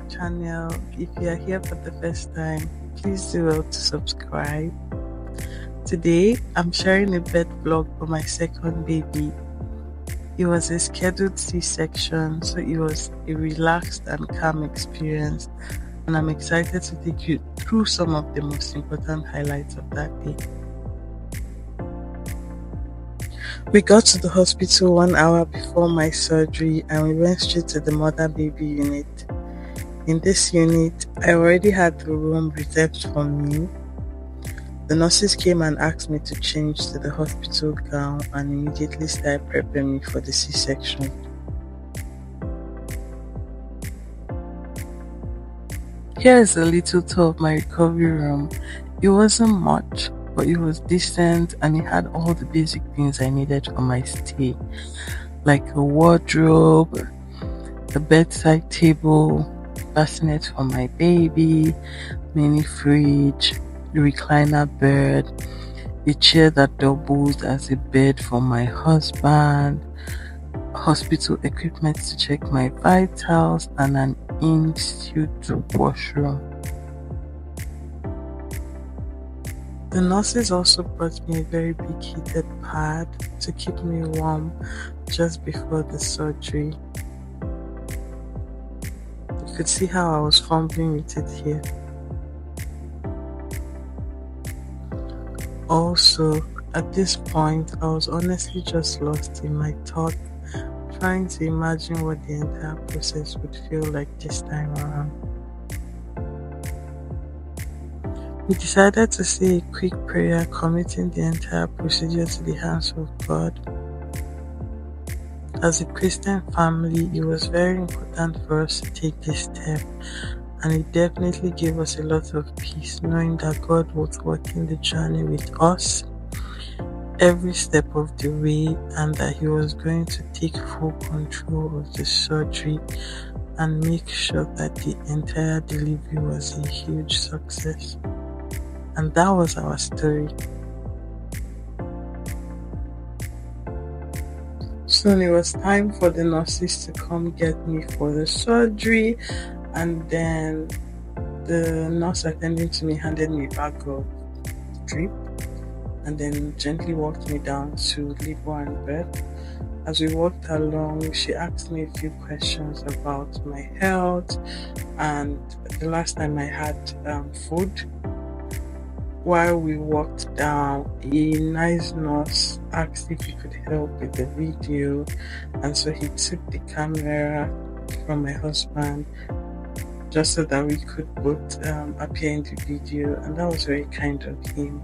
channel. If you are here for the first time, please do well to subscribe. Today, I'm sharing a birth vlog for my second baby. It was a scheduled C-section, so it was a relaxed and calm experience, and I'm excited to take you through some of the most important highlights of that day. We got to the hospital 1 hour before my surgery and we went straight to the mother baby unit. In this unit, I already had the room reserved for me. The nurses came and asked me to change to the hospital gown and immediately started prepping me for the C-section. Here is a little tour of my recovery room. It wasn't much, but it was decent and it had all the basic things I needed for my stay, like a wardrobe, a bedside table, bassinet for my baby, mini fridge, a recliner bed, a chair that doubles as a bed for my husband, hospital equipment to check my vitals, and an in-suite washroom. The nurses also brought me a very big heated pad to keep me warm just before the surgery. You could see how I was fumbling with it here. Also, at this point, I was honestly just lost in my thoughts, trying to imagine what the entire process would feel like this time around. We decided to say a quick prayer committing the entire procedure to the hands of God. As a Christian family, it was very important for us to take this step, and it definitely gave us a lot of peace knowing that God was walking the journey with us every step of the way, and that He was going to take full control of the surgery and make sure that the entire delivery was a huge success. And that was our story. Soon it was time for the nurses to come get me for the surgery, and then the nurse attending to me handed me a bag of drip and then gently walked me down to labor and birth. As we walked along, she asked me a few questions about my health and the last time I had food. While we walked down, a nice nurse asked if he could help with the video, and so he took the camera from my husband just so that we could both appear in the video, and that was very kind of him.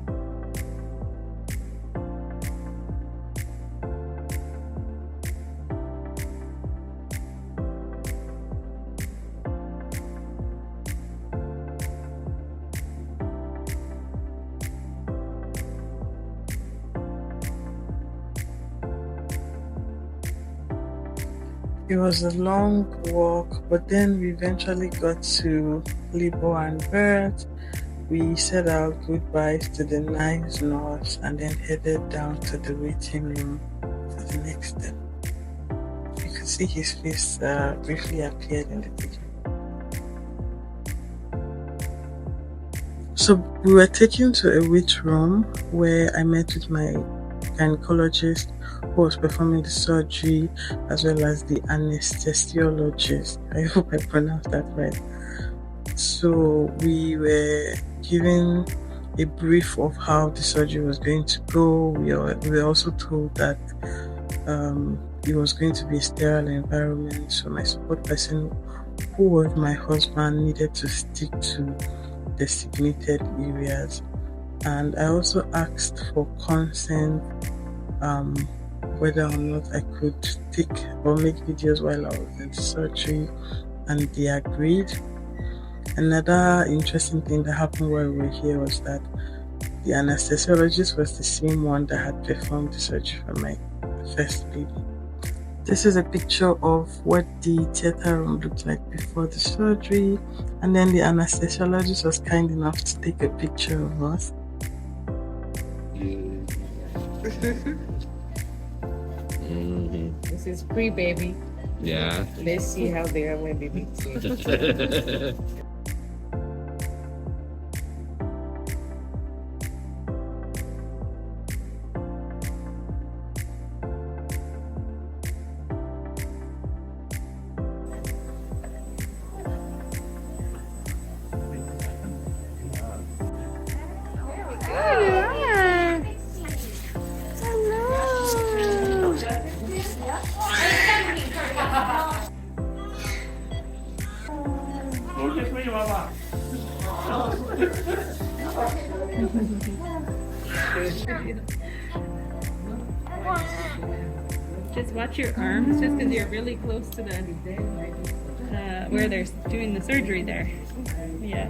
It was a long walk, but then we eventually got to labor and birth. We said our goodbyes to the nice nurse and then headed down to the waiting room for the next step. You could see his face briefly appeared in the video. So we were taken to a wait room where I met with my gynecologist who was performing the surgery, as well as the anesthesiologist. I hope I pronounced that right. So we were given a brief of how the surgery was going to go. We were also told that it was going to be a sterile environment, so my support person, who was my husband, needed to stick to designated areas. And I also asked for consent whether or not I could take or make videos while I was in surgery, and they agreed. Another interesting thing that happened while we were here was that the anesthesiologist was the same one that had performed the surgery for my first baby. This is a picture of what the theater room looked like before the surgery, and then the anesthesiologist was kind enough to take a picture of us. This is pre-baby. Yeah. Let's see how they are when baby. Just watch your arms, just because you're really close to the where they're doing the surgery there. Yeah.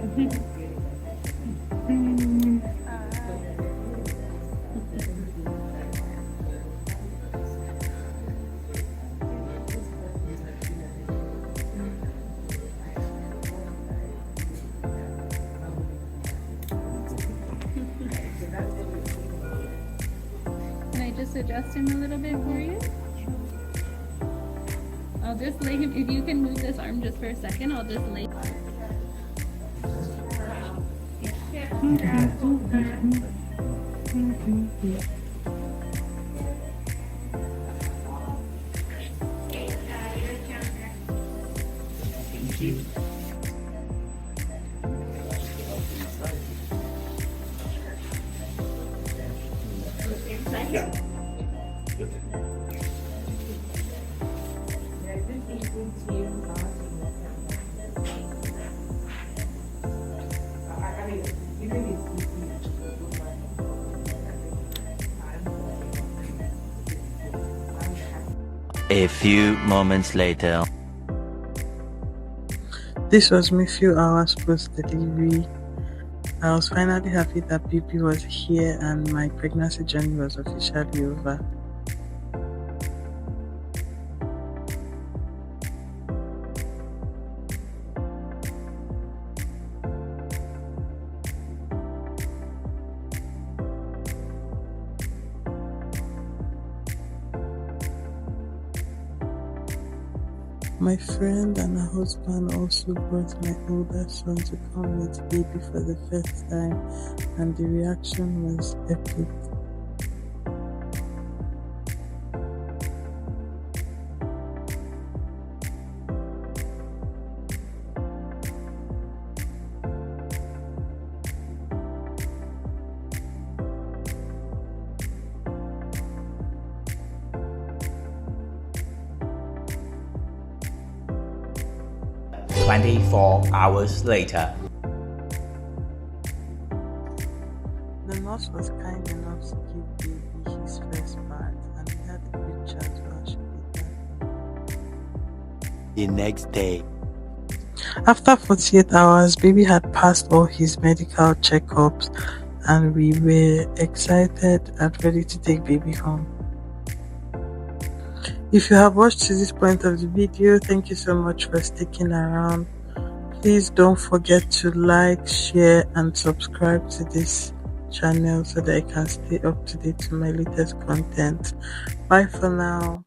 Can I just adjust him a little bit for you? I'll just lay him, if you can move this arm just for a second, I'll just lay. A few moments later. This was me few hours post delivery. I was finally happy that baby was here and my pregnancy journey was officially over. My friend and her husband also brought my older son to come meet baby for the first time, and the reaction was epic. Hours later. The nurse was kind enough to give baby his first bath, and we had a good chat while she did that. The next day. After 48 hours, baby had passed all his medical checkups, and we were excited and ready to take baby home. If you have watched to this point of the video, thank you so much for sticking around. Please don't forget to like, share and subscribe to this channel so that I can stay up to date with my latest content. Bye for now.